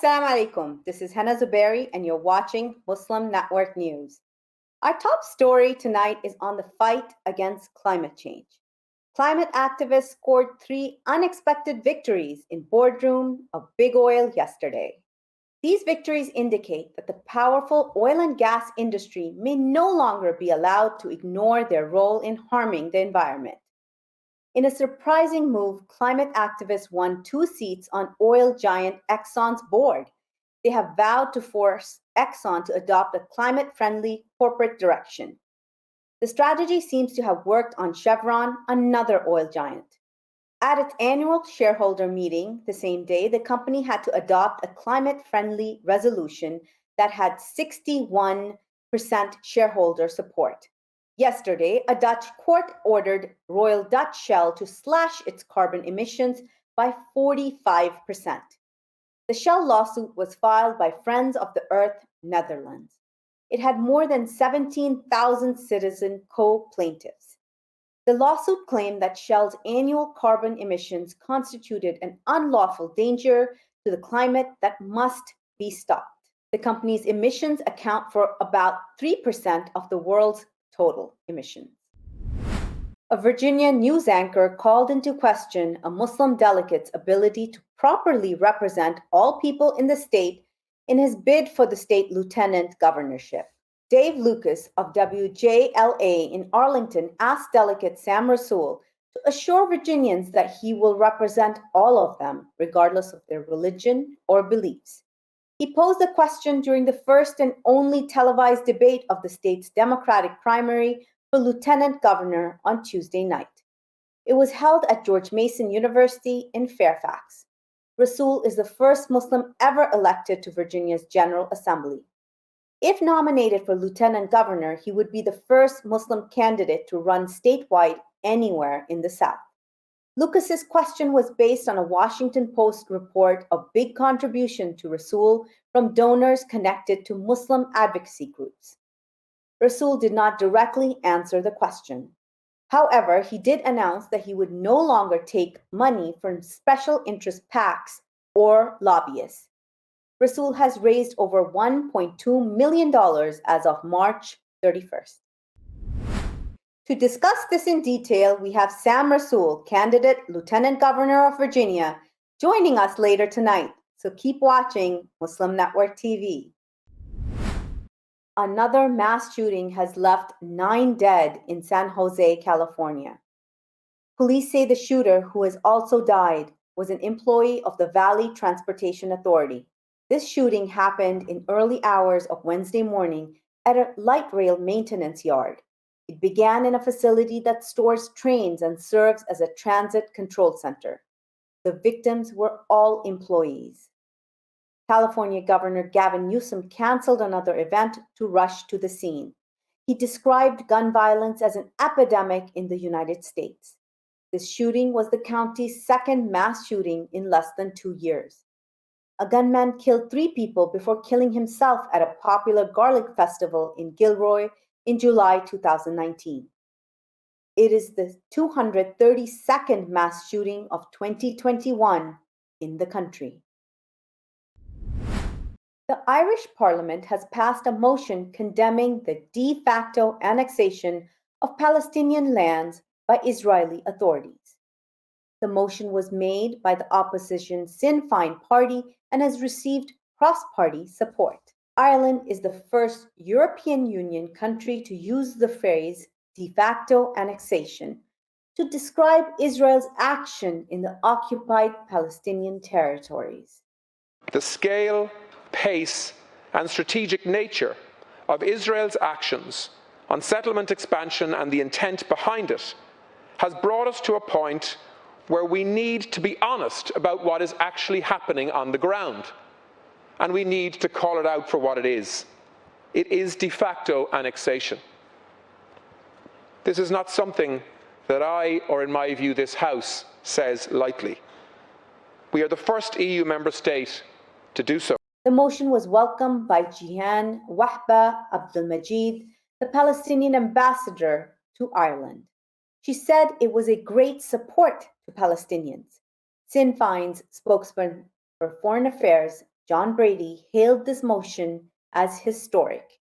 Assalamu alaikum. This is Hena Zuberi, and you're watching Muslim Network News. Our top story tonight is on the fight against climate change. Climate activists scored 3 unexpected victories in boardroom of big oil yesterday. These victories indicate that the powerful oil and gas industry may no longer be allowed to ignore their role in harming the environment. In a surprising move, climate activists won 2 seats on oil giant Exxon's board. They have vowed to force Exxon to adopt a climate-friendly corporate direction. The strategy seems to have worked on Chevron, another oil giant. At its annual shareholder meeting the same day, the company had to adopt a climate-friendly resolution that had 61% shareholder support. Yesterday, a Dutch court ordered Royal Dutch Shell to slash its carbon emissions by 45%. The Shell lawsuit was filed by Friends of the Earth, Netherlands. It had more than 17,000 citizen co-plaintiffs. The lawsuit claimed that Shell's annual carbon emissions constituted an unlawful danger to the climate that must be stopped. The company's emissions account for about 3% of the world's total emissions. A Virginia news anchor called into question a Muslim delegate's ability to properly represent all people in the state in his bid for the state lieutenant governorship. Dave Lucas of WJLA in Arlington asked Delegate Sam Rasoul to assure Virginians that he will represent all of them, regardless of their religion or beliefs. He posed the question during the first and only televised debate of the state's Democratic primary for lieutenant governor on Tuesday night. It was held at George Mason University in Fairfax. Rasoul is the first Muslim ever elected to Virginia's General Assembly. If nominated for lieutenant governor, he would be the first Muslim candidate to run statewide anywhere in the South. Lucas's question was based on a Washington Post report of big contribution to Rasoul from donors connected to Muslim advocacy groups. Rasoul did not directly answer the question. However, he did announce that he would no longer take money from special interest PACs or lobbyists. Rasoul has raised over $1.2 million as of March 31st. To discuss this in detail, we have Sam Rasoul, candidate Lieutenant Governor of Virginia, joining us later tonight. So keep watching Muslim Network TV. Another mass shooting has left 9 dead in San Jose, California. Police say the shooter, who has also died, was an employee of the Valley Transportation Authority. This shooting happened in early hours of Wednesday morning at a light rail maintenance yard. It began in a facility that stores trains and serves as a transit control center. The victims were all employees. California Governor Gavin Newsom canceled another event to rush to the scene. He described gun violence as an epidemic in the United States. This shooting was the county's second mass shooting in less than 2 years. A gunman killed 3 people before killing himself at a popular garlic festival in Gilroy in July 2019. It is the 232nd mass shooting of 2021 in the country. The Irish Parliament has passed a motion condemning the de facto annexation of Palestinian lands by Israeli authorities. The motion was made by the opposition Sinn Féin party and has received cross-party support. Ireland is the first European Union country to use the phrase de facto annexation to describe Israel's action in the occupied Palestinian territories. The scale, pace, and strategic nature of Israel's actions on settlement expansion and the intent behind it has brought us to a point where we need to be honest about what is actually happening on the ground. And we need to call it out for what it is. It is de facto annexation. This is not something that I, or in my view, this House, says lightly. We are the first EU member state to do so. The motion was welcomed by Jihan Wahba Abdelmajid, the Palestinian ambassador to Ireland. She said it was a great support to Palestinians. Sinn Féin's spokesman for Foreign Affairs, John Brady, hailed this motion as historic.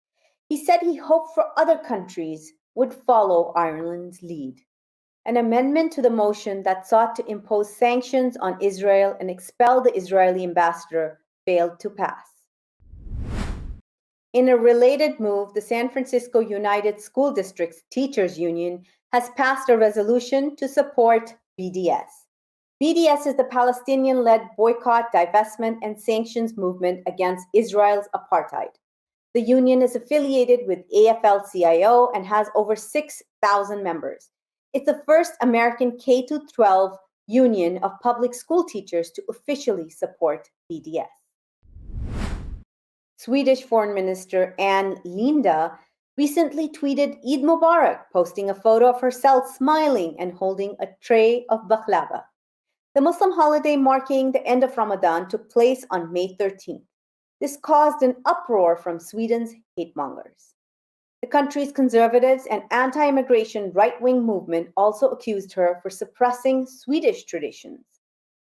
He said he hoped for other countries would follow Ireland's lead. An amendment to the motion that sought to impose sanctions on Israel and expel the Israeli ambassador failed to pass. In a related move, the San Francisco United School District's Teachers Union has passed a resolution to support BDS. BDS is the Palestinian-led boycott, divestment, and sanctions movement against Israel's apartheid. The union is affiliated with AFL-CIO and has over 6,000 members. It's the first American K-12 union of public school teachers to officially support BDS. Swedish Foreign Minister Ann Lindell recently tweeted Eid Mubarak, posting a photo of herself smiling and holding a tray of baklava. The Muslim holiday marking the end of Ramadan took place on May 13th. This caused an uproar from Sweden's hate mongers. The country's conservatives and anti-immigration right-wing movement also accused her for suppressing Swedish traditions.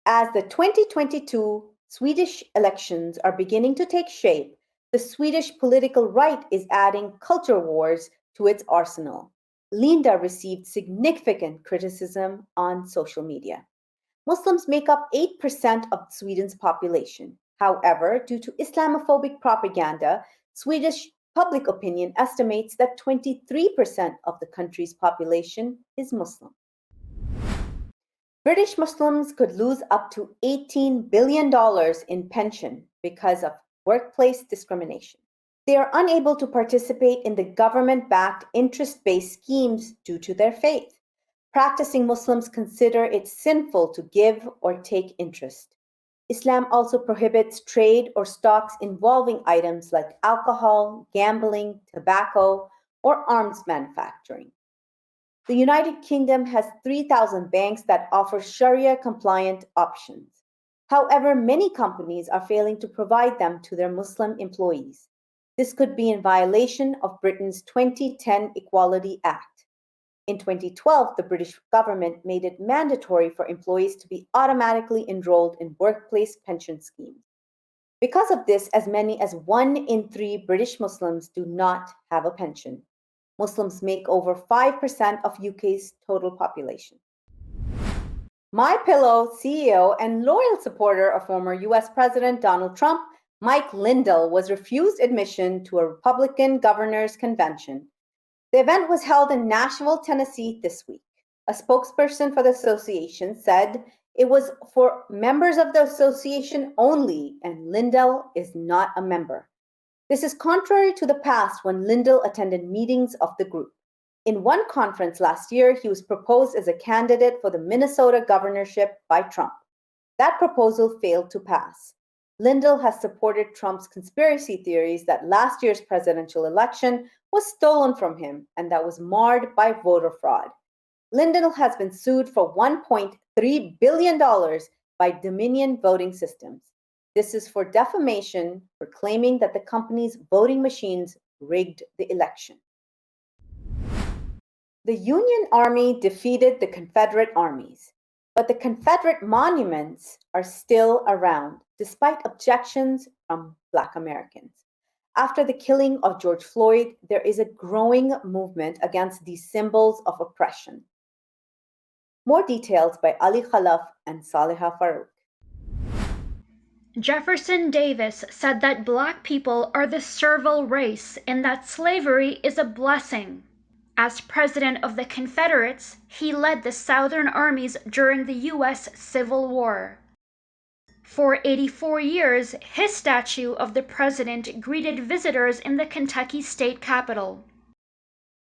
As the 2022 Swedish elections are beginning to take shape, the Swedish political right is adding culture wars to its arsenal. Linda received significant criticism on social media. Muslims make up 8% of Sweden's population. However, due to Islamophobic propaganda, Swedish public opinion estimates that 23% of the country's population is Muslim. British Muslims could lose up to $18 billion in pension because of workplace discrimination. They are unable to participate in the government-backed interest-based schemes due to their faith. Practicing Muslims consider it sinful to give or take interest. Islam also prohibits trade or stocks involving items like alcohol, gambling, tobacco, or arms manufacturing. The United Kingdom has 3,000 banks that offer Sharia-compliant options. However, many companies are failing to provide them to their Muslim employees. This could be in violation of Britain's 2010 Equality Act. In 2012, the British government made it mandatory for employees to be automatically enrolled in workplace pension schemes. Because of this, as many as 1 in 3 British Muslims do not have a pension. Muslims make over 5% of UK's total population. MyPillow CEO and loyal supporter of former US President Donald Trump, Mike Lindell, was refused admission to a Republican governors' convention. The event was held in Nashville, Tennessee this week. A spokesperson for the association said it was for members of the association only, and Lindell is not a member. This is contrary to the past when Lindell attended meetings of the group. In one conference last year, he was proposed as a candidate for the Minnesota governorship by Trump. That proposal failed to pass. Lindell has supported Trump's conspiracy theories that last year's presidential election was stolen from him and that was marred by voter fraud. Lindell has been sued for $1.3 billion by Dominion Voting Systems. This is for defamation for claiming that the company's voting machines rigged the election. The Union Army defeated the Confederate armies, but the Confederate monuments are still around, despite objections from Black Americans. After the killing of George Floyd, there is a growing movement against these symbols of oppression. More details by Ali Khalaf and Saliha Farouk. Jefferson Davis said that Black people are the servile race and that slavery is a blessing. As president of the Confederates, he led the Southern armies during the U.S. Civil War. For 84 years, his statue of the president greeted visitors in the Kentucky state capitol.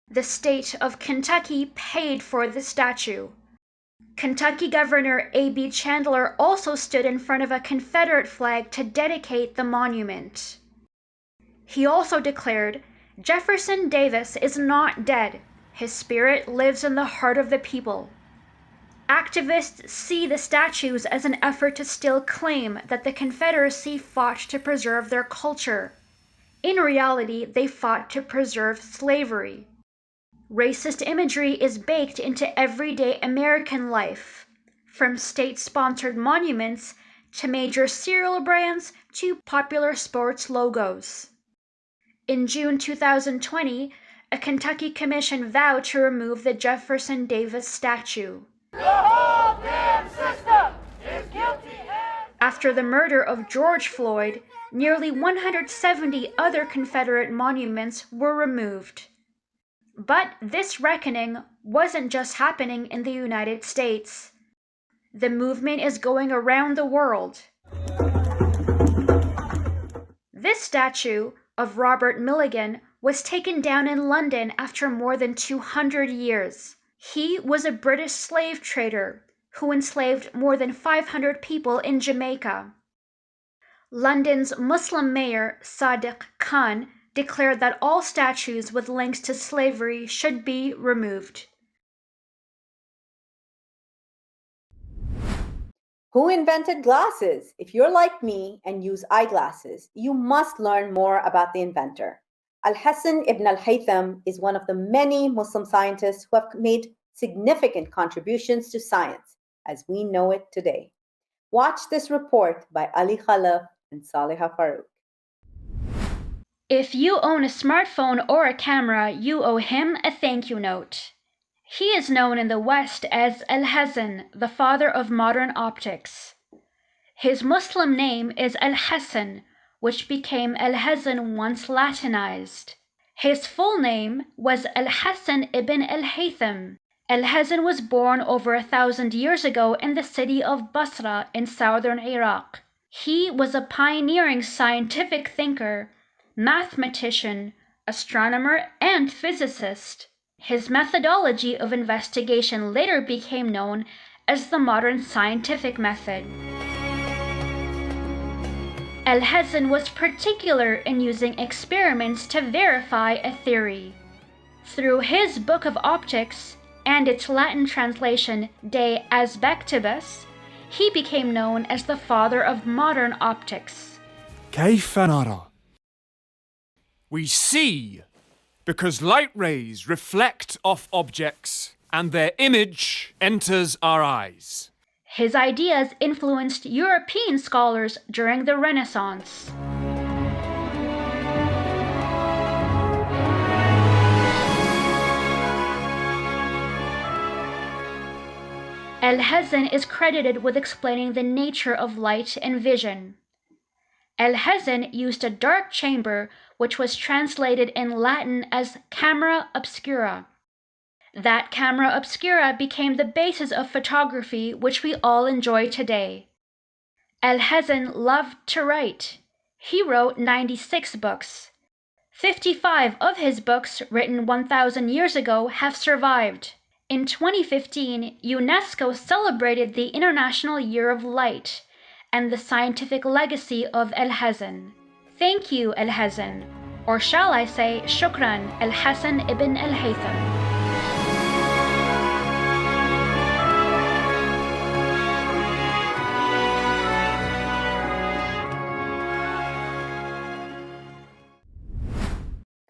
The state of Kentucky paid for the statue. Kentucky Governor A.B. Chandler also stood in front of a Confederate flag to dedicate the monument. He also declared, "Jefferson Davis is not dead. His spirit lives in the heart of the people." Activists see the statues as an effort to still claim that the Confederacy fought to preserve their culture. In reality, they fought to preserve slavery. Racist imagery is baked into everyday American life, from state-sponsored monuments to major cereal brands to popular sports logos. In June 2020, a Kentucky commission vowed to remove the Jefferson Davis statue. The whole damn system is guilty. After the murder of George Floyd, nearly 170 other Confederate monuments were removed. But this reckoning wasn't just happening in the United States. The movement is going around the world. This statue of Robert Milligan was taken down in London after more than 200 years. He was a British slave trader who enslaved more than 500 people in Jamaica. London's Muslim mayor Sadiq Khan declared that all statues with links to slavery should be removed. Who invented glasses? If you're like me and use eyeglasses, you must learn more about the inventor. Al-Hassan ibn al-Haytham is one of the many Muslim scientists who have made significant contributions to science as we know it today. Watch this report by Ali Khalaf and Saleha Farouk. If you own a smartphone or a camera, you owe him a thank you note. He is known in the West as al-Hassan, the father of modern optics. His Muslim name is al-Hassan, which became al-Hassan once Latinized. His full name was al-Hassan ibn al-Haytham. Al-Hassan was born over 1,000 years ago in the city of Basra in southern Iraq. He was a pioneering scientific thinker, mathematician, astronomer, and physicist. His methodology of investigation later became known as the modern scientific method. Al-Hassan was particular in using experiments to verify a theory. Through his book of optics and its Latin translation De Aspectibus, he became known as the father of modern optics. كيف نرى? We see because light rays reflect off objects and their image enters our eyes. His ideas influenced European scholars during the Renaissance. Al-Hassan is credited with explaining the nature of light and vision. Al-Hassan used a dark chamber which was translated in Latin as camera obscura. That camera obscura became the basis of photography which we all enjoy today. Al-Hassan loved to write. He wrote 96 books. 55 of his books, written 1,000 years ago, have survived. In 2015, UNESCO celebrated the International Year of Light and the scientific legacy of Al-Hassan. Thank you, Al-Hassan, or shall I say, Shukran, Al-Hassan ibn al-Haytham.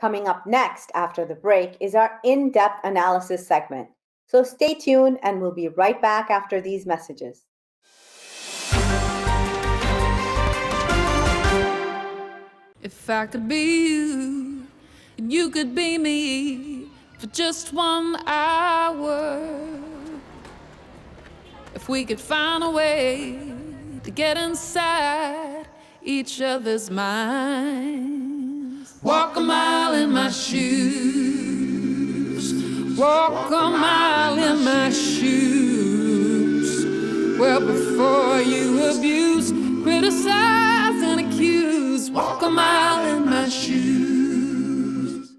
Coming up next after the break is our in-depth analysis segment. So stay tuned and we'll be right back after these messages. If I could be you, and you could be me for just 1 hour. If we could find a way to get inside each other's minds. Walk a mile in my shoes. Walk a mile in my shoes. Well, before you abuse, criticize, and accuse, walk a mile in my shoes.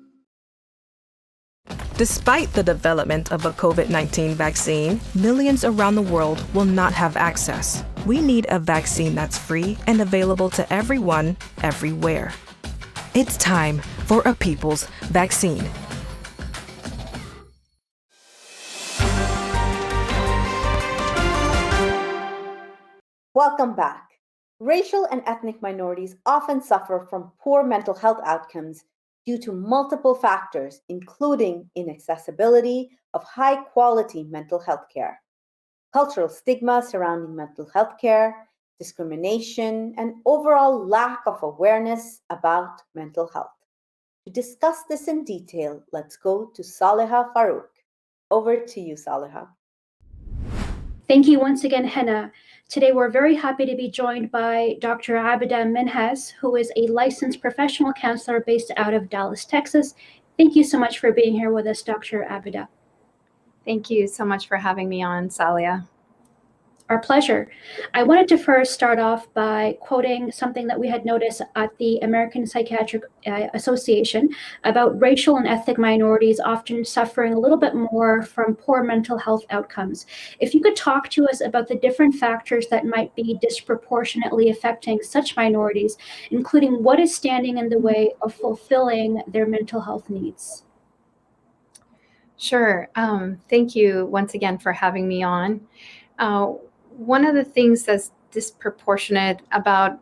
Despite the development of a COVID-19 vaccine, millions around the world will not have access. We need a vaccine that's free and available to everyone, everywhere. It's time for a people's vaccine. Welcome back. Racial and ethnic minorities often suffer from poor mental health outcomes due to multiple factors, including inaccessibility of high-quality mental health care, cultural stigma surrounding mental health care, discrimination, and overall lack of awareness about mental health. To discuss this in detail, let's go to Saleha Farouk. Over to you, Saleha. Thank you once again, Hena. Today, we're very happy to be joined by Dr. Abida Minhas, who is a licensed professional counselor based out of Dallas, Texas. Thank you so much for being here with us, Dr. Abida. Thank you so much for having me on, Salia. Our pleasure. I wanted to first start off by quoting something that we had noticed at the American Psychiatric Association about racial and ethnic minorities often suffering a little bit more from poor mental health outcomes. If you could talk to us about the different factors that might be disproportionately affecting such minorities, including what is standing in the way of fulfilling their mental health needs. Sure. Thank you once again for having me on. One of the things that's disproportionate about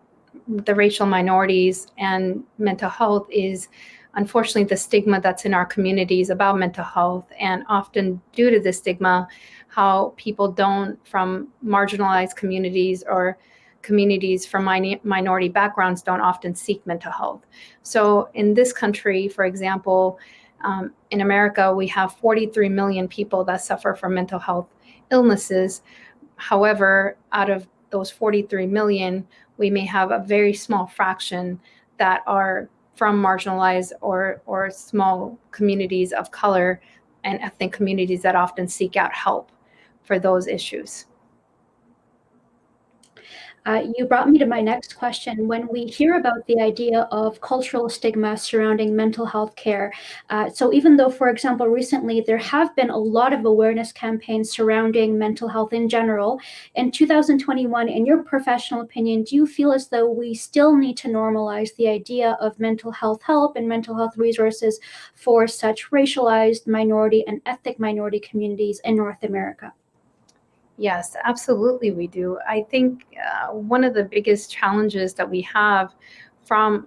the racial minorities and mental health is, unfortunately, the stigma that's in our communities about mental health. And often, due to this stigma, how people from marginalized communities or communities from minority backgrounds don't often seek mental health. So in this country, for example, in America, we have 43 million people that suffer from mental health illnesses. However, out of those 43 million, we may have a very small fraction that are from marginalized or small communities of color and ethnic communities that often seek out help for those issues. You brought me to my next question. When we hear about the idea of cultural stigma surrounding mental health care, so even though, for example, recently there have been a lot of awareness campaigns surrounding mental health in general, in 2021, in your professional opinion, do you feel as though we still need to normalize the idea of mental health help and mental health resources for such racialized minority and ethnic minority communities in North America? Yes, absolutely we do. I think one of the biggest challenges that we have from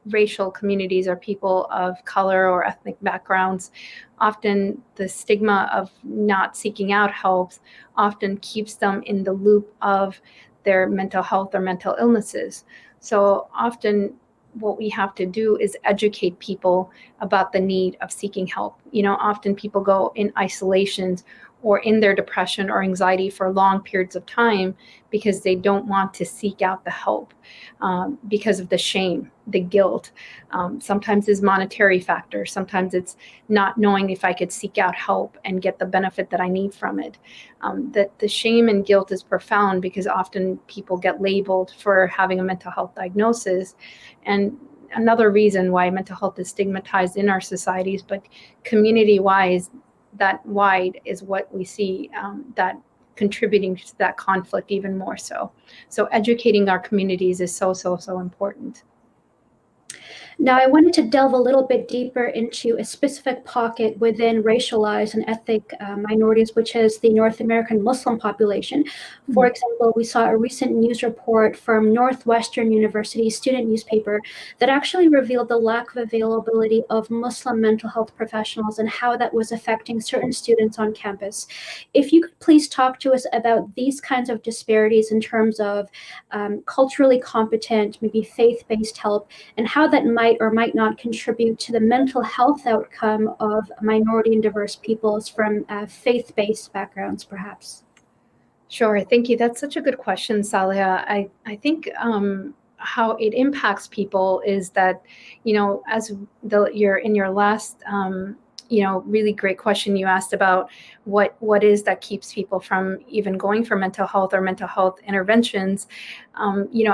racial communities or people of color or ethnic backgrounds, often the stigma of not seeking out help often keeps them in the loop of their mental health or mental illnesses. So often what we have to do is educate people about the need of seeking help. Often people go in isolations or in their depression or anxiety for long periods of time because they don't want to seek out the help because of the shame, the guilt. Sometimes it's monetary factors. Sometimes it's not knowing if I could seek out help and get the benefit that I need from it. That the shame and guilt is profound because often people get labeled for having a mental health diagnosis. And another reason why mental health is stigmatized in our societies, but community-wise, that wide is what we see that contributing to that conflict even more so. So educating our communities is so important. Now, I wanted to delve a little bit deeper into a specific pocket within racialized and ethnic minorities, which is the North American Muslim population. For example, we saw a recent news report from Northwestern University student newspaper that actually revealed the lack of availability of Muslim mental health professionals and how that was affecting certain students on campus. If you could please talk to us about these kinds of disparities in terms of culturally competent, maybe faith-based help, and how that might or might not contribute to the mental health outcome of minority and diverse peoples from faith-based backgrounds, perhaps. Sure, thank you. That's such a good question, Saleha. I think how it impacts people is that, as you're in your last, really great question you asked about what is that keeps people from even going for mental health or mental health interventions.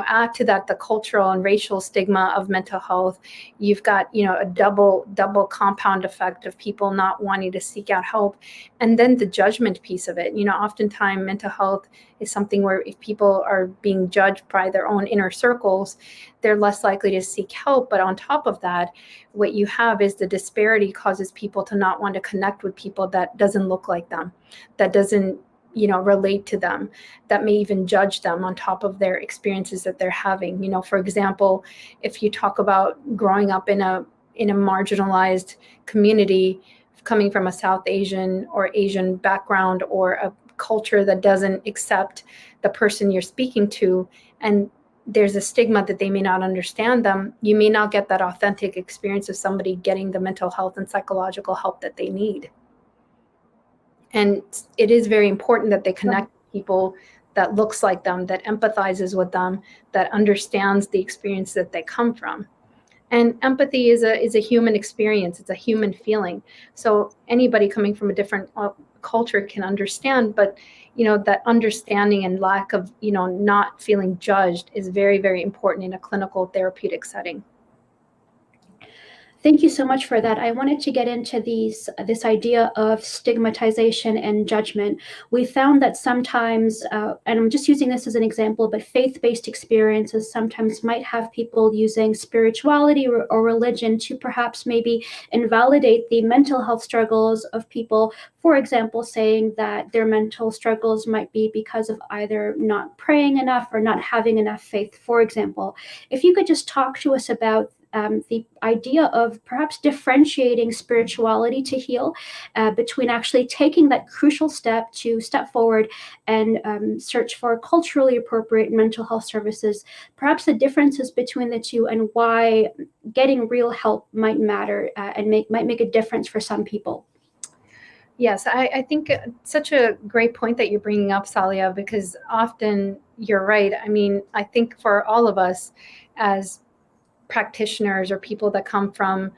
Add to that the cultural and racial stigma of mental health. You've got, a double compound effect of people not wanting to seek out help. And then the judgment piece of it. Oftentimes mental health is something where if people are being judged by their own inner circles, they're less likely to seek help. But on top of that, what you have is the disparity causes people to not want to connect with people that doesn't look like them, that doesn't relate to them, that may even judge them on top of their experiences that they're having. For example, if you talk about growing up in a marginalized community, coming from a South Asian or Asian background or a culture that doesn't accept the person you're speaking to, and there's a stigma that they may not understand them, you may not get that authentic experience of somebody getting the mental health and psychological help that they need. And it is very important that they connect with people that looks like them, that empathizes with them, that understands the experience that they come from. And empathy is a human experience. It's a human feeling. So anybody coming from a different culture can understand, but that understanding and lack of not feeling judged is very, very important in a clinical therapeutic setting. Thank you so much for that. I wanted to get into this idea of stigmatization and judgment. We found that sometimes, and I'm just using this as an example, but faith-based experiences sometimes might have people using spirituality or religion to perhaps maybe invalidate the mental health struggles of people. For example, saying that their mental struggles might be because of either not praying enough or not having enough faith, for example. If you could just talk to us about the idea of perhaps differentiating spirituality to heal between actually taking that crucial step to step forward and search for culturally appropriate mental health services, perhaps the differences between the two and why getting real help might matter and might make a difference for some people. Yes, I think such a great point that you're bringing up, Salia, because often you're right. I mean, I think for all of us as practitioners or people that come from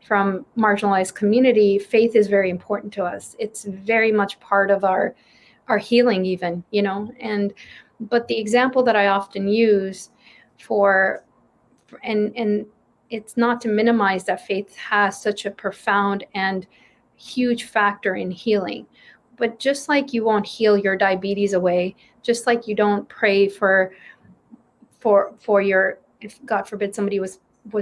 marginalized community, faith is very important to us. It's very much part of our healing even, but the example that I often use and it's not to minimize that faith has such a profound and huge factor in healing. But just like you won't heal your diabetes away, just like you don't pray for your, if God forbid somebody was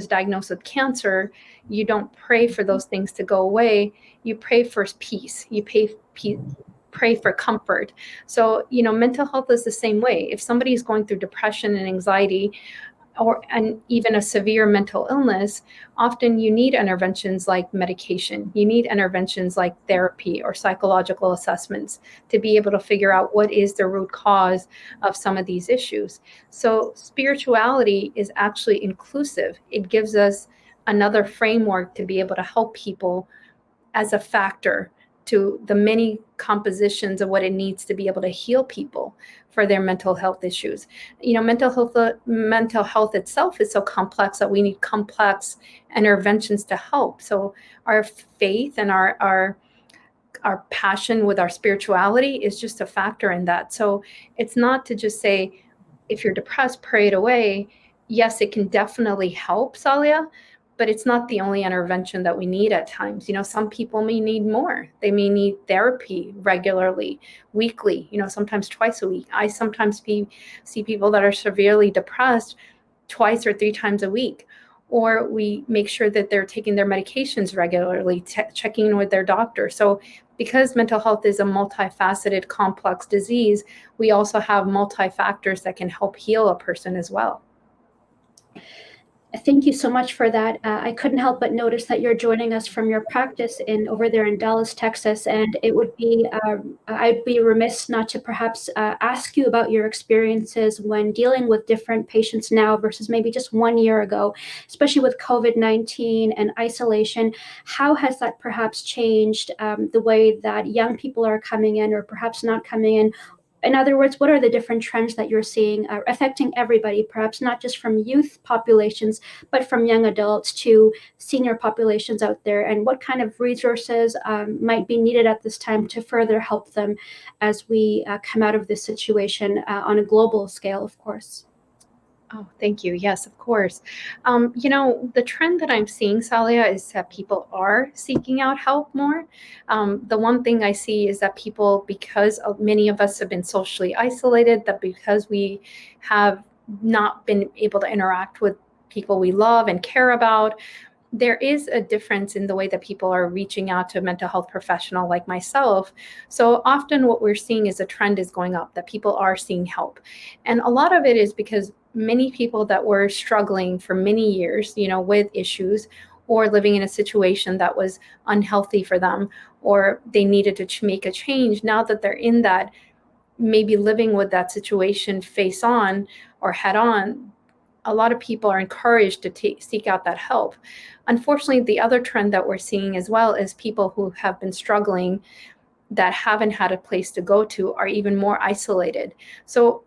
diagnosed with cancer, you don't pray for those things to go away. You pray for peace. You pray for comfort. So, mental health is the same way. If somebody is going through depression and anxiety, and even a severe mental illness, often you need interventions like medication. You need interventions like therapy or psychological assessments to be able to figure out what is the root cause of some of these issues. So spirituality is actually inclusive. It gives us another framework to be able to help people as a factor to the many compositions of what it needs to be able to heal people for their mental health issues. Mental health itself is so complex that we need complex interventions to help. So our faith and our passion with our spirituality is just a factor in that. So it's not to just say, if you're depressed, pray it away. Yes, it can definitely help, Salia, but it's not the only intervention that we need at times. Some people may need more. They may need therapy regularly, weekly, sometimes twice a week. I sometimes see people that are severely depressed twice or three times a week. Or we make sure that they're taking their medications regularly, checking in with their doctor. So because mental health is a multifaceted, complex disease, we also have multi-factors that can help heal a person as well. Thank you so much for that. I couldn't help but notice that you're joining us from your practice over there in Dallas, Texas, and it would be I'd be remiss not to perhaps ask you about your experiences when dealing with different patients now versus maybe just 1 year ago, especially with COVID-19 and isolation. How has that perhaps changed the way that young people are coming in or perhaps not coming in? In other words, what are the different trends that you're seeing affecting everybody, perhaps not just from youth populations, but from young adults to senior populations out there? And what kind of resources might be needed at this time to further help them as we come out of this situation on a global scale, of course? Oh, thank you. Yes, of course. The trend that I'm seeing, Salia, is that people are seeking out help more. The one thing I see is that people, because many of us have been socially isolated, that because we have not been able to interact with people we love and care about, there is a difference in the way that people are reaching out to a mental health professional like myself. So often what we're seeing is a trend is going up, that people are seeking help. And a lot of it is because many people that were struggling for many years, with issues or living in a situation that was unhealthy for them, or they needed to make a change, now that they're in that maybe living with that situation face on or head on, a lot of people are encouraged to seek out that help. Unfortunately, the other trend that we're seeing as well is people who have been struggling that haven't had a place to go to are even more isolated. So,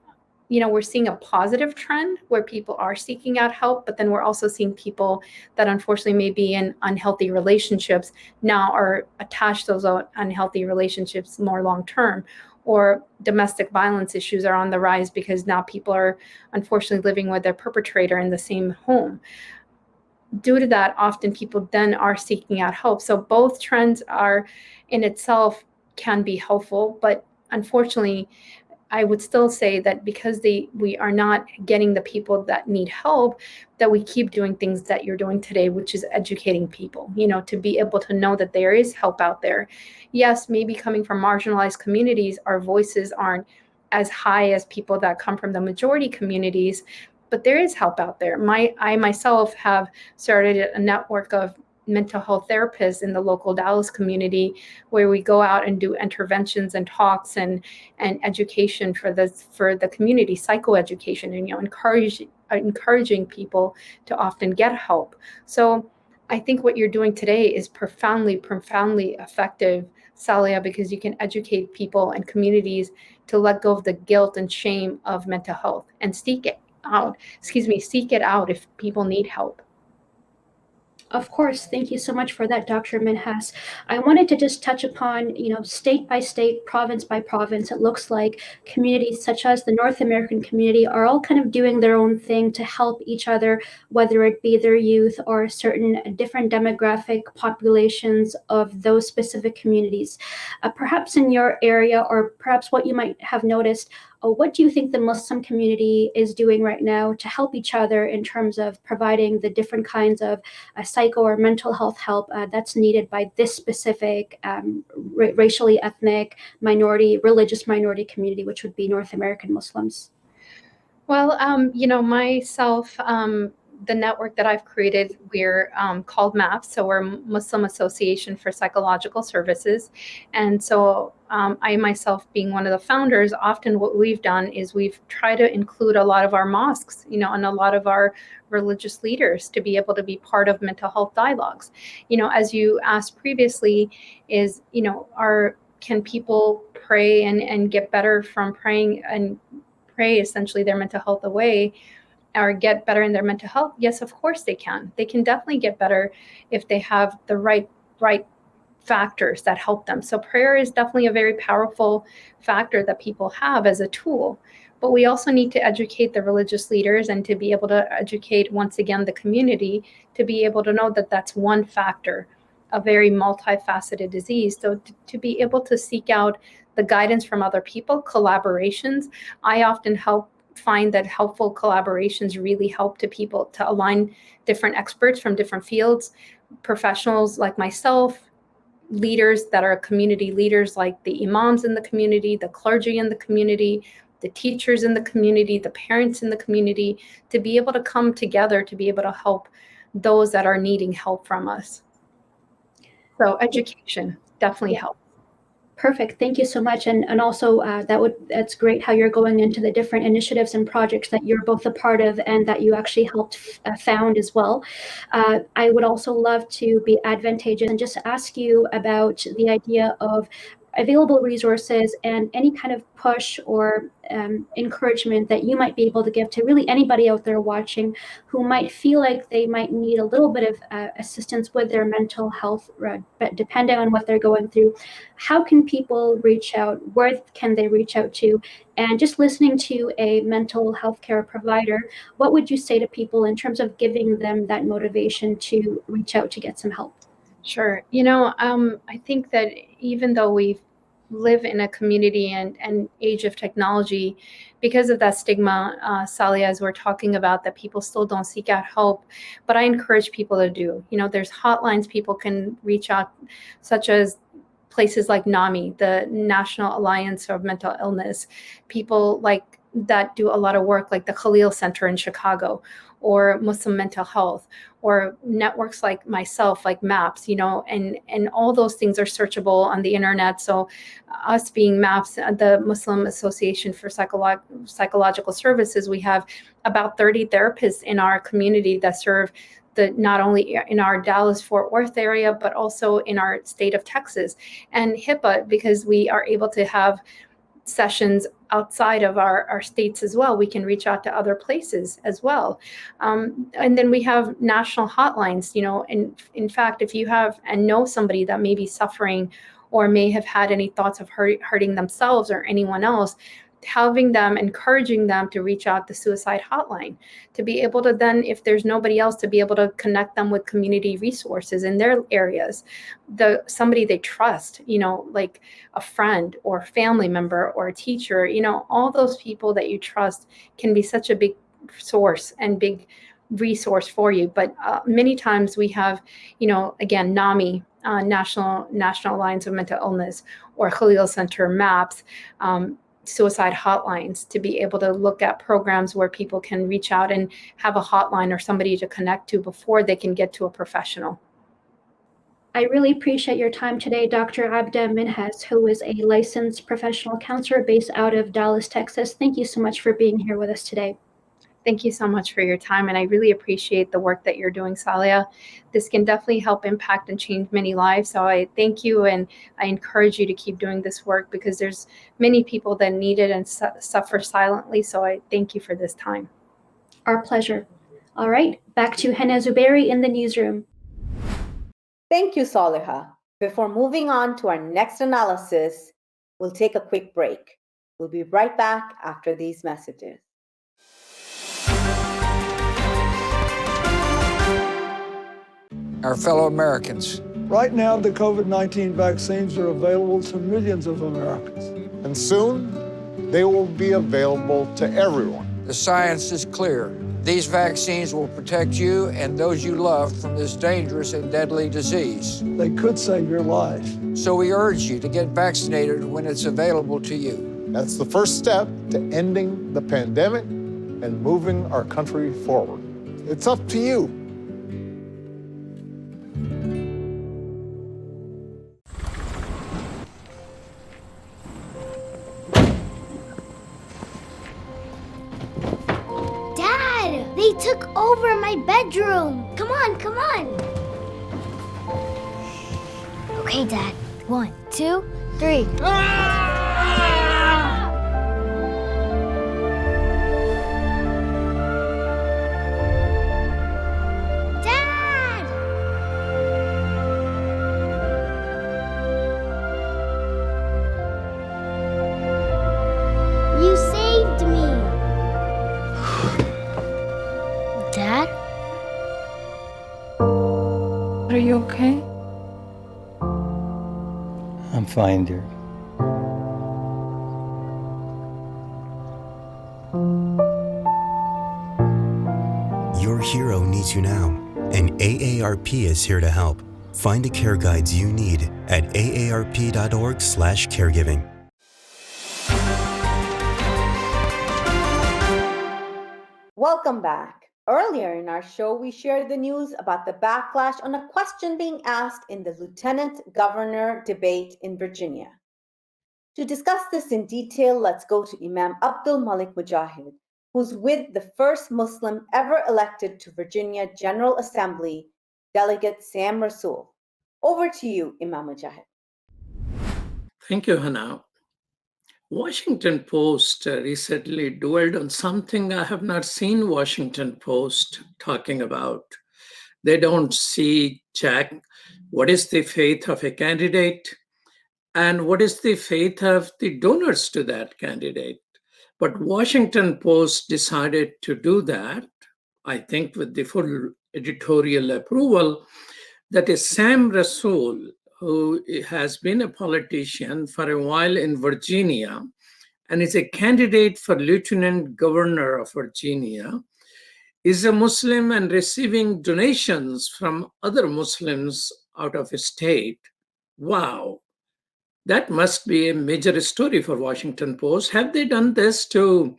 we're seeing a positive trend where people are seeking out help, but then we're also seeing people that unfortunately may be in unhealthy relationships now are attached to those unhealthy relationships more long term, or domestic violence issues are on the rise because now people are unfortunately living with their perpetrator in the same home. Due to that, often people then are seeking out help. So both trends are in itself can be helpful, but unfortunately, I would still say that because we are not getting the people that need help, that we keep doing things that you're doing today, which is educating people, to be able to know that there is help out there. Yes, maybe coming from marginalized communities, our voices aren't as high as people that come from the majority communities, but there is help out there. I myself have started a network of mental health therapists in the local Dallas community, where we go out and do interventions and talks and education for the community, psychoeducation, and encouraging people to often get help. So I think what you're doing today is profoundly effective, Salia, because you can educate people and communities to let go of the guilt and shame of mental health and seek it out if people need help. Of course. Thank you so much for that, Dr. Minhas. I wanted to just touch upon, state by state, province by province, it looks like communities such as the North American community are all kind of doing their own thing to help each other, whether it be their youth or certain different demographic populations of those specific communities. Perhaps in your area, or perhaps what you might have noticed, what do you think the Muslim community is doing right now to help each other in terms of providing the different kinds of psycho or mental health help that's needed by this specific racially ethnic minority, religious minority community, which would be North American Muslims? Well, myself, the network that I've created, we're called MAPS, so we're Muslim Association for Psychological Services. And so I myself, being one of the founders, often what we've done is we've tried to include a lot of our mosques, and a lot of our religious leaders to be able to be part of mental health dialogues. As you asked previously, can people pray and get better from praying and pray essentially their mental health away or get better in their mental health? Yes, of course they can. They can definitely get better if they have the right factors that help them. So prayer is definitely a very powerful factor that people have as a tool. But we also need to educate the religious leaders and to be able to educate, once again, the community to be able to know that that's one factor, a very multifaceted disease. So to be able to seek out the guidance from other people, collaborations. I often find that helpful collaborations really help to people to align different experts from different fields, professionals like myself, leaders that are community leaders like the imams in the community, the clergy in the community, the teachers in the community, the parents in the community, to be able to come together to be able to help those that are needing help from us. So education definitely helps. Perfect. Thank you so much. And also that's great how you're going into the different initiatives and projects that you're both a part of and that you actually helped found as well. I would also love to be advantageous and just ask you about the idea of available resources and any kind of push or encouragement that you might be able to give to really anybody out there watching who might feel like they might need a little bit of assistance with their mental health, depending on what they're going through. How can people reach out? Where can they reach out to? And just listening to a mental health care provider, what would you say to people in terms of giving them that motivation to reach out to get some help? Sure. I think that even though we live in a community and age of technology, because of that stigma, Sally, as we're talking about, that people still don't seek out help, but I encourage people to do. There's hotlines people can reach out, such as places like NAMI, the National Alliance of Mental Illness, people like that do a lot of work, like the Khalil Center in Chicago, or Muslim Mental Health, or networks like myself, like MAPS, and all those things are searchable on the internet. So us being MAPS, the Muslim Association for Psychological Services, we have about 30 therapists in our community that serve not only in our Dallas-Fort Worth area, but also in our state of Texas. And HIPAA, because we are able to have sessions outside of our states as well. We can reach out to other places as well. And then we have national hotlines, and in fact, if you have and know somebody that may be suffering or may have had any thoughts of hurting themselves or anyone else, encouraging them to reach out the suicide hotline, to be able to then, if there's nobody else, to be able to connect them with community resources in their areas, somebody they trust, like a friend or family member or a teacher, all those people that you trust can be such a big source and big resource for you. But many times we have, again, NAMI, National Alliance of Mental Illness, or Khalil Center, MAPS, suicide hotlines, to be able to look at programs where people can reach out and have a hotline or somebody to connect to before they can get to a professional. I really appreciate your time today, Dr. Abda Minhas, who is a licensed professional counselor based out of Dallas, Texas. Thank you so much for being here with us today. Thank you so much for your time, and I really appreciate the work that you're doing, Salia. This can definitely help impact and change many lives. So I thank you, and I encourage you to keep doing this work, because there's many people that need it and suffer silently. So I thank you for this time. Our pleasure. All right, back to Hena Zuberi in the newsroom. Thank you, Saliha. Before moving on to our next analysis, we'll take a quick break. We'll be right back after these messages. Our fellow Americans. Right now, the COVID-19 vaccines are available to millions of Americans. And soon, they will be available to everyone. The science is clear. These vaccines will protect you and those you love from this dangerous and deadly disease. They could save your life. So we urge you to get vaccinated when it's available to you. That's the first step to ending the pandemic and moving our country forward. It's up to you. They took over my bedroom. Come on, come on. Okay, Dad. 1, 2, 3. Dad! You saved me. Dad? Are you okay? I'm fine, dear. Your hero needs you now, and AARP is here to help. Find the care guides you need at aarp.org/caregiving. Welcome back. Earlier in our show, we shared the news about the backlash on a question being asked in the Lieutenant Governor debate in Virginia. To discuss this in detail, let's go to Imam Abdul Malik Mujahid, who's with the first Muslim ever elected to Virginia General Assembly, Delegate Sam Rasoul. Over to you, Imam Mujahid. Thank you, Hena. Washington Post recently dwelled on something I have not seen Washington Post talking about. They don't check what is the faith of a candidate and what is the faith of the donors to that candidate. But Washington Post decided to do that, I think with the full editorial approval, that is Sam Rasoul, who has been a politician for a while in Virginia and is a candidate for Lieutenant Governor of Virginia, is a Muslim and receiving donations from other Muslims out of his state. Wow. That must be a major story for Washington Post. Have they done this to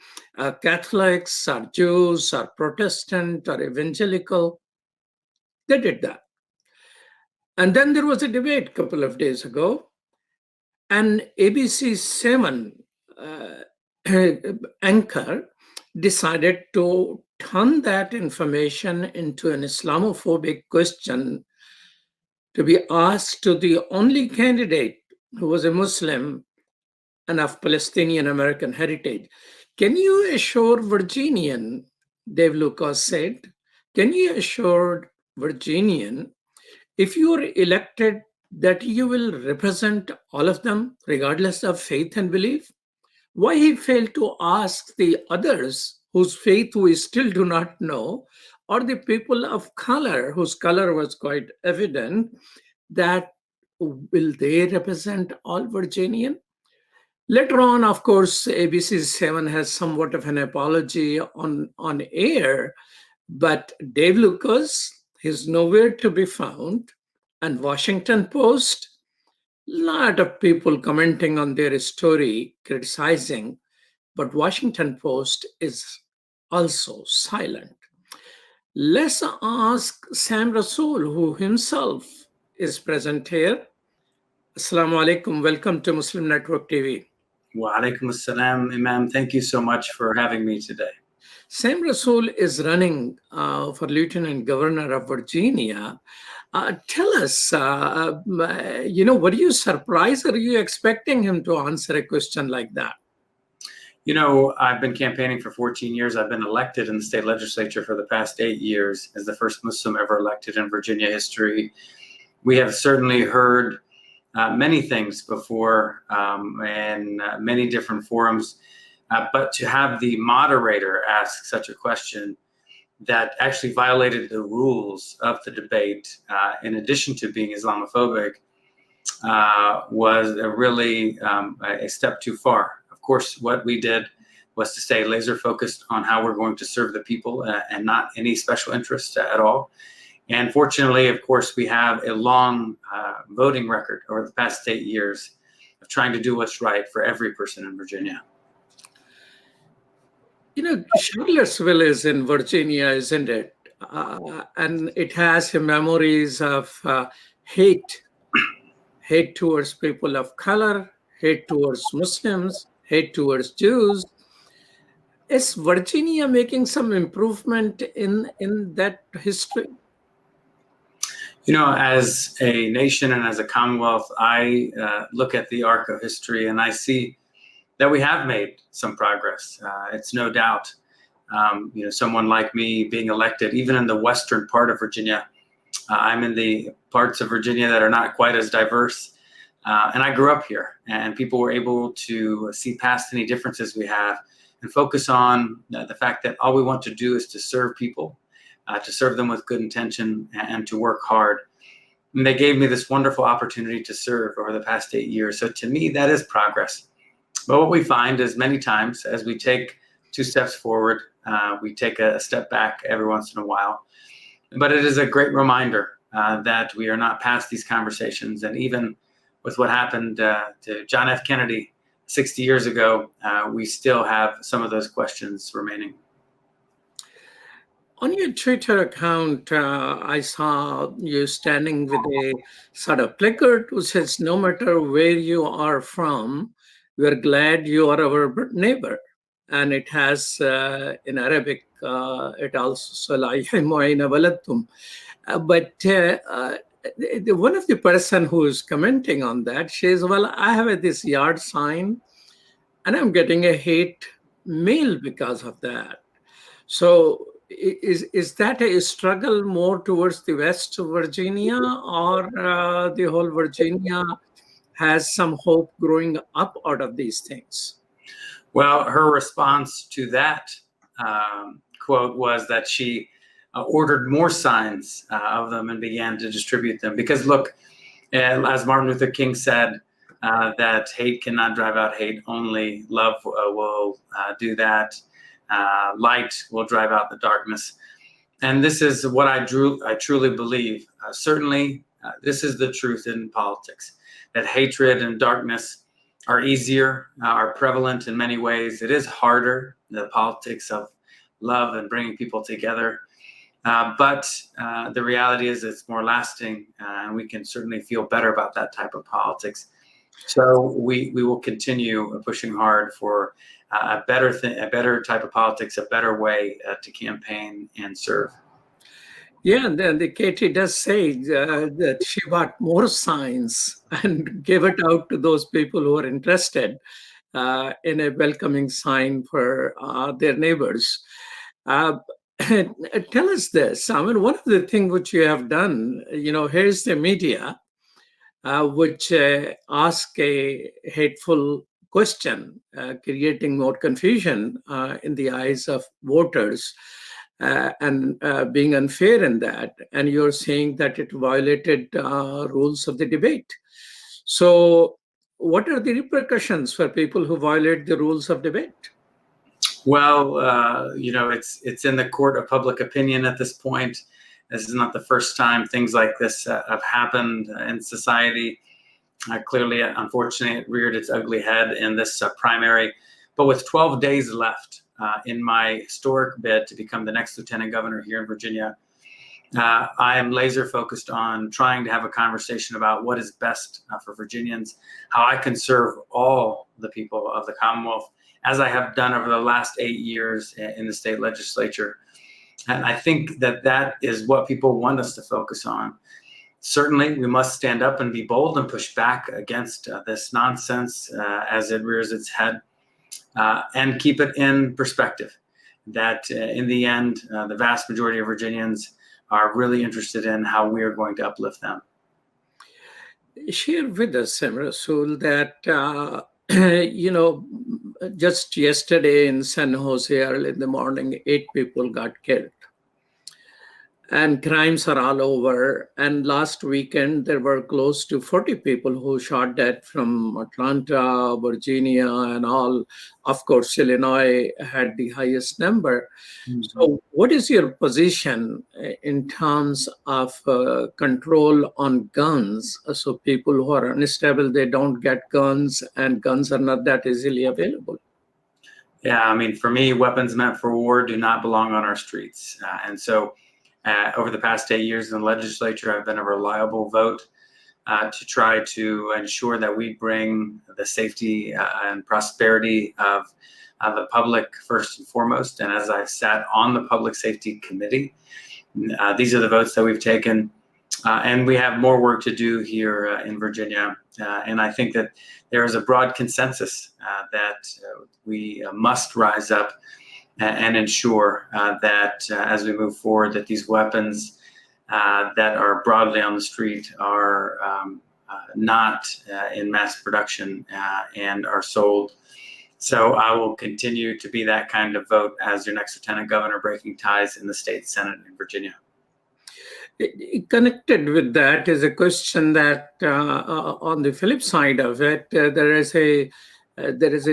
Catholics or Jews or Protestant or evangelical? They did that. And then there was a debate a couple of days ago, and ABC 7 anchor decided to turn that information into an Islamophobic question to be asked to the only candidate who was a Muslim and of Palestinian American heritage. Can you assure Virginian, Dave Lucas said, can you assure Virginian, if you are elected, that you will represent all of them, regardless of faith and belief? Why he failed to ask the others whose faith we still do not know, or the people of color whose color was quite evident, that will they represent all Virginian? Later on, of course, ABC 7 has somewhat of an apology on air, but Dave Lucas is nowhere to be found. And Washington Post, lot of people commenting on their story, criticizing, but Washington Post is also silent. Let's ask Sam Rasoul, who himself is present here. Assalamu alaikum. Welcome to Muslim Network TV. Wa alaikum assalam, Imam. Thank you so much for having me today. Sam Rasoul is running for Lieutenant Governor of Virginia. Tell us, were you surprised, or are you expecting him to answer a question like that? You know, I've been campaigning for 14 years. I've been elected in the state legislature for the past 8 years as the first Muslim ever elected in Virginia history. We have certainly heard many things before in many different forums, but to have the moderator ask such a question that actually violated the rules of the debate, in addition to being Islamophobic, was really a step too far. Of course, what we did was to stay laser focused on how we're going to serve the people and not any special interest at all. And fortunately, of course, we have a long voting record over the past 8 years of trying to do what's right for every person in Virginia. You know, Charlottesville is in Virginia, isn't it? And it has memories of hate towards people of color, hate towards Muslims, hate towards Jews. Is Virginia making some improvement in that history? You know, as a nation and as a Commonwealth, I look at the arc of history and I see that we have made some progress. It's no doubt, someone like me being elected, even in the western part of Virginia. I'm in the parts of Virginia that are not quite as diverse. And I grew up here, and people were able to see past any differences we have and focus on the fact that all we want to do is to serve people, to serve them with good intention and to work hard. And they gave me this wonderful opportunity to serve over the past 8 years. So to me, that is progress. But what we find is many times as we take 2 steps forward, we take a step back every once in a while. But it is a great reminder that we are not past these conversations. And even with what happened to John F. Kennedy 60 years ago, we still have some of those questions remaining. On your Twitter account, I saw you standing with a sort of placard which says, no matter where you are from, we're glad you are our neighbor. And it has, in Arabic, it also but one of the person who is commenting on that says, well, I have this yard sign and I'm getting a hate mail because of that. So is that a struggle more towards the West Virginia, or the whole Virginia has some hope growing up out of these things? Well, her response to that quote was that she ordered more signs of them and began to distribute them. Because look, as Martin Luther King said, that hate cannot drive out hate, only love will do that. Light will drive out the darkness. And this is what I truly believe. Certainly, this is the truth in politics. that hatred and darkness are easier, are prevalent in many ways. It is harder, the politics of love and bringing people together. But the reality is it's more lasting, and we can certainly feel better about that type of politics. So we will continue pushing hard for a better type of politics, a better way to campaign and serve. Yeah, the Katie does say that she bought more signs and gave it out to those people who are interested in a welcoming sign for their neighbors. Tell us this. I mean, one of the things which you have done, here's the media, which ask a hateful question, creating more confusion in the eyes of voters. And being unfair in that, and you're saying that it violated rules of the debate. So what are the repercussions for people who violate the rules of debate? Well, it's in the court of public opinion at this point. This is not the first time things like this have happened in society. Clearly, unfortunately, it reared its ugly head in this primary. But with 12 days left, in my historic bid to become the next lieutenant governor here in Virginia, I am laser focused on trying to have a conversation about what is best for Virginians, how I can serve all the people of the Commonwealth, as I have done over the last 8 years in the state legislature. And I think that is what people want us to focus on. Certainly, we must stand up and be bold and push back against this nonsense as it rears its head. And keep it in perspective that in the end, the vast majority of Virginians are really interested in how we are going to uplift them. Share with us, Sam Rasoul, that, just yesterday in San Jose, early in the morning, 8 people got killed. And crimes are all over. And last weekend, there were close to 40 people who shot dead from Atlanta, Virginia, and all. Of course, Illinois had the highest number. Mm-hmm. So what is your position in terms of control on guns? So people who are unstable, they don't get guns, and guns are not that easily available. Yeah, I mean, for me, weapons meant for war do not belong on our streets. And so over the past 8 years in the legislature, I've been a reliable vote to try to ensure that we bring the safety and prosperity of the public first and foremost. And as I've sat on the Public Safety Committee, these are the votes that we've taken. And we have more work to do here in Virginia. And I think that there is a broad consensus that we must rise up and ensure that as we move forward, that these weapons that are broadly on the street are not in mass production and are sold. So I will continue to be that kind of vote as your next lieutenant governor, breaking ties in the state Senate in Virginia. Connected with that is a question that on the flip side of it, there is a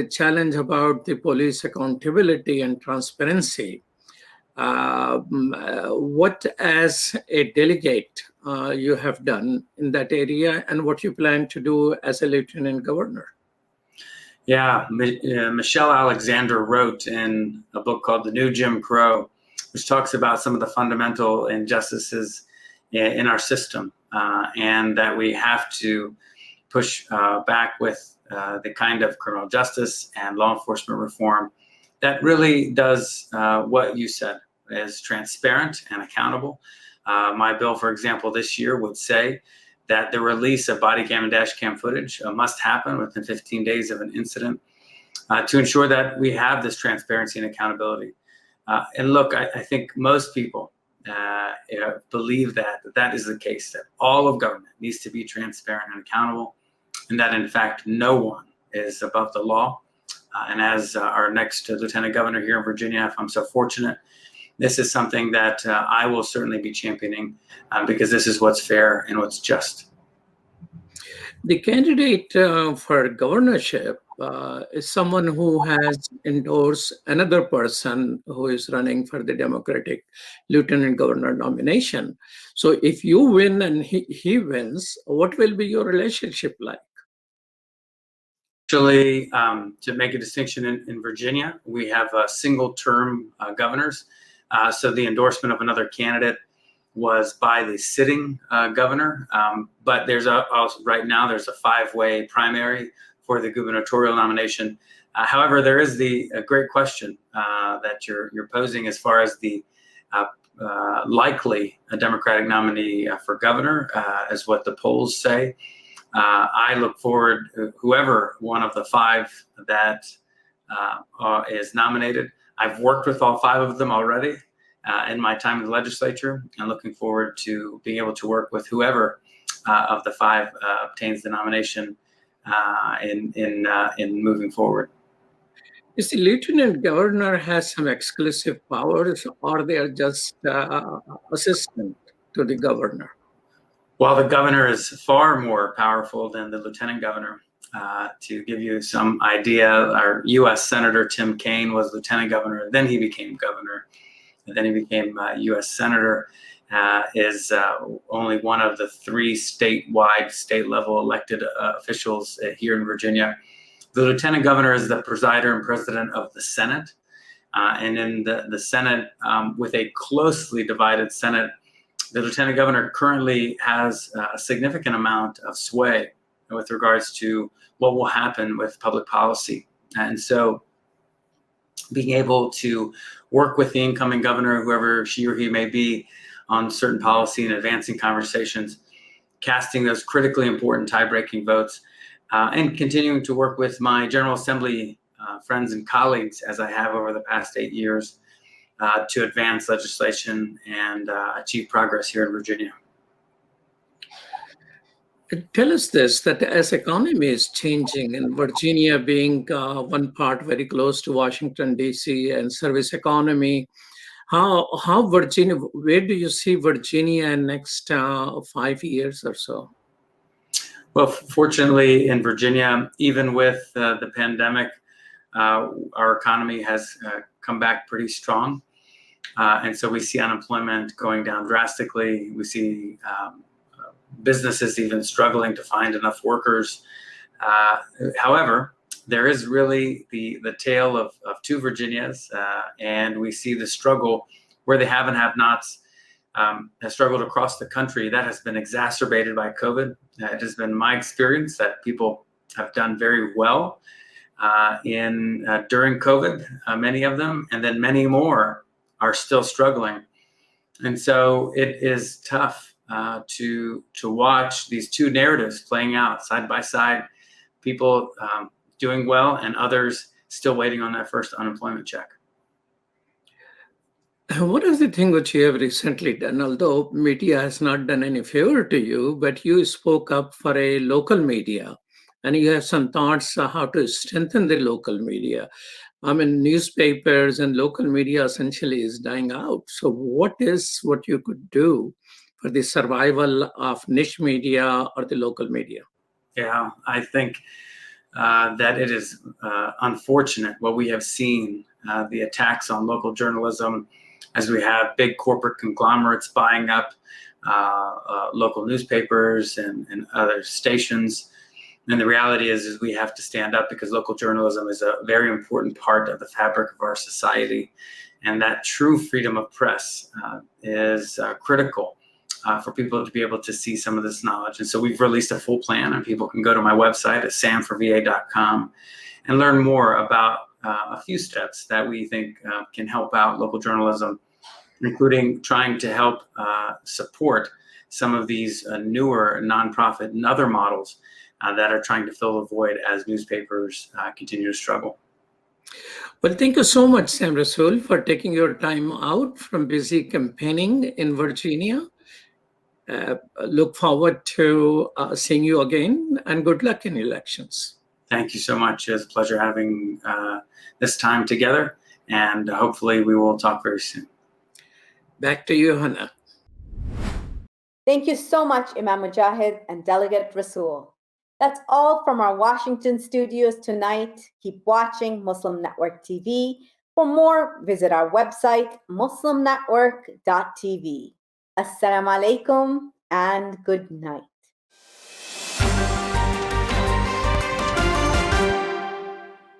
challenge about the police accountability and transparency. What, as a delegate, you have done in that area, and what you plan to do as a lieutenant governor? Yeah, Michelle Alexander wrote in a book called The New Jim Crow, which talks about some of the fundamental injustices in our system, and that we have to push back with the kind of criminal justice and law enforcement reform that really does what you said, is transparent and accountable. My bill, for example, this year would say that the release of body cam and dash cam footage must happen within 15 days of an incident to ensure that we have this transparency and accountability. And look, I think most people believe that is the case, that all of government needs to be transparent and accountable, and that in fact no one is above the law. And as our next lieutenant governor here in Virginia, if I'm so fortunate, this is something that I will certainly be championing because this is what's fair and what's just. The candidate for governorship is someone who has endorsed another person who is running for the Democratic lieutenant governor nomination. So if you win and he wins, what will be your relationship like? Actually, to make a distinction in Virginia, we have single-term governors. So the endorsement of another candidate was by the sitting governor. But there's right now there's a 5-way primary for the gubernatorial nomination. However, there is the great question that you're posing as far as the likely Democratic nominee for governor, as what the polls say. I look forward, whoever one of the 5 that is nominated. I've worked with all 5 of them already in my time in the legislature, and looking forward to being able to work with whoever of the 5 obtains the nomination in moving forward. Is the lieutenant governor has some exclusive powers, or they are just assistant to the governor? Well, the governor is far more powerful than the lieutenant governor. To give you some idea, our U.S. Senator Tim Kaine was lieutenant governor, then he became governor, and then he became U.S. Senator, is only one of the 3 statewide, state-level elected officials here in Virginia. The lieutenant governor is the presider and president of the Senate. And in the Senate, with a closely divided Senate, the lieutenant governor currently has a significant amount of sway with regards to what will happen with public policy. And so being able to work with the incoming governor, whoever she or he may be, on certain policy and advancing conversations, casting those critically important tie-breaking votes, and continuing to work with my General Assembly friends and colleagues, as I have over the past 8 years, to advance legislation and achieve progress here in Virginia. Tell us this, that as economy is changing, and Virginia being one part very close to Washington, D.C. and service economy, how Virginia, where do you see Virginia in next 5 years or so? Well, fortunately in Virginia, even with the pandemic, our economy has come back pretty strong. And so we see unemployment going down drastically. We see businesses even struggling to find enough workers. However, there is really the tale of 2 Virginias, and we see the struggle where the have and have-nots has struggled across the country. That has been exacerbated by COVID. It has been my experience that people have done very well during COVID, many of them, and then many more are still struggling. And so it is tough to watch these 2 narratives playing out side by side, people doing well and others still waiting on that first unemployment check. One of the things which you have recently done, although media has not done any favor to you, but you spoke up for a local media, and you have some thoughts on how to strengthen the local media. I mean, newspapers and local media essentially is dying out. So what you could do for the survival of niche media or the local media? Yeah, I think that it is unfortunate what we have seen, the attacks on local journalism, as we have big corporate conglomerates buying up local newspapers and other stations. And the reality is we have to stand up, because local journalism is a very important part of the fabric of our society. And that true freedom of press is critical for people to be able to see some of this knowledge. And so we've released a full plan, and people can go to my website at samforva.com and learn more about a few steps that we think can help out local journalism, including trying to help support some of these newer nonprofit and other models that are trying to fill the void as newspapers continue to struggle. Well, thank you so much, Sam Rasoul, for taking your time out from busy campaigning in Virginia. Look forward to seeing you again, and good luck in elections. Thank you so much. It's a pleasure having this time together, and hopefully we will talk very soon. Back to you, Hena. Thank you so much, Imam Mujahid and Delegate Rasoul. That's all from our Washington studios tonight. Keep watching Muslim Network TV. For more, visit our website, muslimnetwork.tv. Assalamu alaikum and good night.